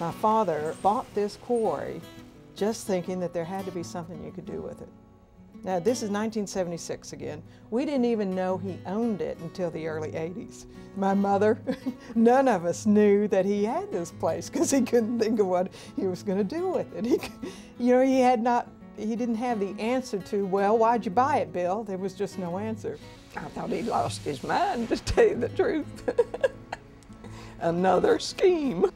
My father bought this quarry just thinking that there had to be something you could do with it. Now, this is 1976 again. We didn't even know he owned it until the early 80s. My mother, none of us knew that he had this place because he couldn't think of what he was going to do with it. He didn't have the answer to, well, why'd you buy it, Bill? There was just no answer. I thought he'd lost his mind, to tell you the truth. Another scheme.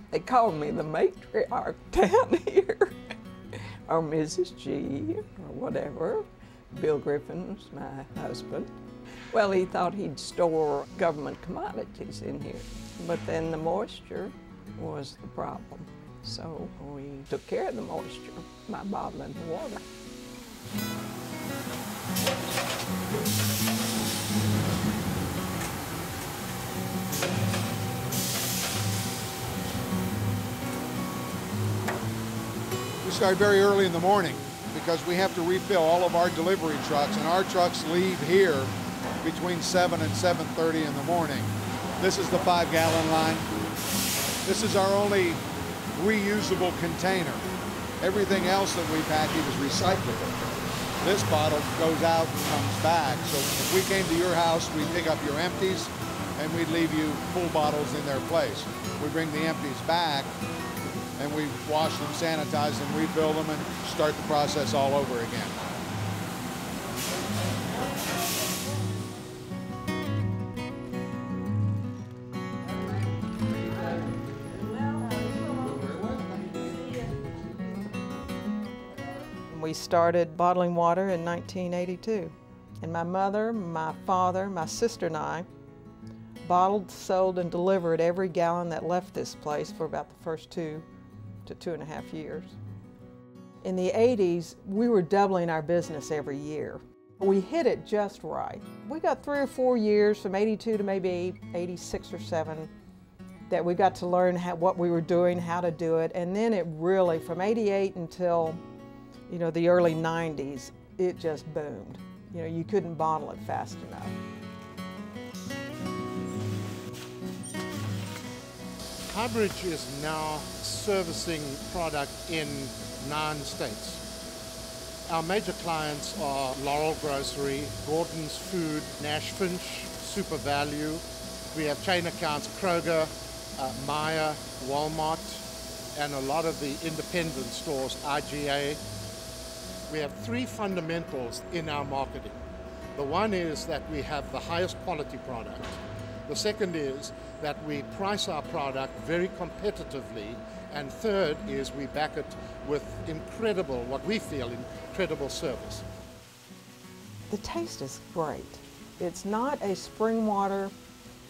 They called me the matriarch down here. Or Mrs. G, or whatever. Bill Griffin's my husband. Well, he thought he'd store government commodities in here, but then the moisture was the problem. So we took care of the moisture by bottling the water. We start very early in the morning because we have to refill all of our delivery trucks, and our trucks leave here between 7 and 7:30 in the morning. This is the 5-gallon line. This is our only reusable container. Everything else that we package is recyclable. This bottle goes out and comes back. So if we came to your house, we'd pick up your empties and we'd leave you full bottles in their place. We bring the empties back and we wash them, sanitize them, refill them, and start the process all over again. We started bottling water in 1982. And my mother, my father, my sister and I bottled, sold, and delivered every gallon that left this place for about the first 2 to 2.5 years. In the 80s, we were doubling our business every year. We hit it just right. We got 3 or 4 years from 82 to maybe 86 or 7 that we got to learn what we were doing, how to do it, and then it really, from 88 until the early 90s, it just boomed. You couldn't bottle it fast enough. Highbridge is now servicing product in 9 states. Our major clients are Laurel Grocery, Gordon's Food, Nash Finch, Super Value. We have chain accounts Kroger, Meijer, Walmart, and a lot of the independent stores, IGA. We have 3 fundamentals in our marketing. The one is that we have the highest quality product. The second is that we price our product very competitively. And third is we back it with incredible, what we feel, incredible service. The taste is great. It's not a spring water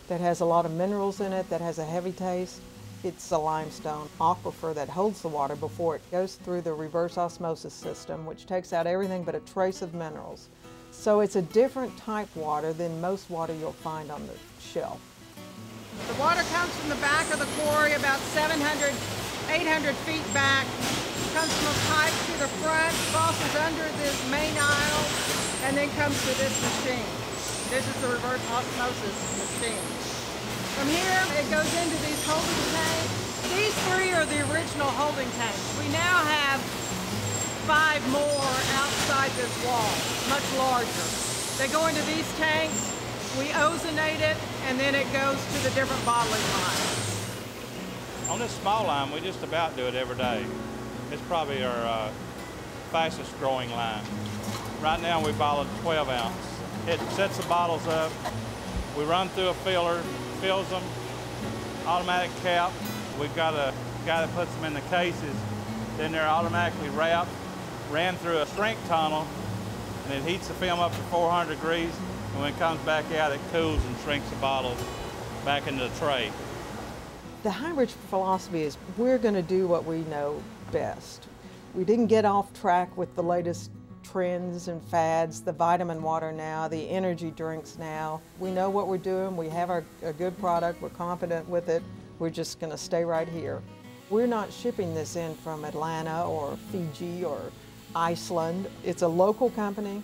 that has a lot of minerals in it, that has a heavy taste. It's a limestone aquifer that holds the water before it goes through the reverse osmosis system, which takes out everything but a trace of minerals. So it's a different type water than most water you'll find on the shelf. The water comes from the back of the quarry about 700, 800 feet back, comes from a pipe to the front, crosses under this main aisle, and then comes to this machine. This is the reverse osmosis machine. From here, it goes into these holding tanks. These 3 are the original holding tanks. We now have 5 more outside this wall, much larger. They go into these tanks, we ozonate it, and then it goes to the different bottling lines. On this small line, we just about do it every day. It's probably our fastest growing line. Right now, we bottle 12 ounce. It sets the bottles up. We run through a filler, fills them, automatic cap. We've got a guy that puts them in the cases. Then they're automatically wrapped, ran through a shrink tunnel, and it heats the film up to 400 degrees. And when it comes back out, it cools and shrinks the bottles back into the tray. The Highbridge philosophy is we're going to do what we know best. We didn't get off track with the latest trends and fads, the vitamin water now, the energy drinks now. We know what we're doing, we have a good product, we're confident with it, we're just going to stay right here. We're not shipping this in from Atlanta or Fiji or Iceland. It's a local company,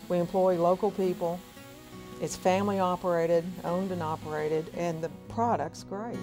we employ local people, it's family operated, owned and operated, and the product's great.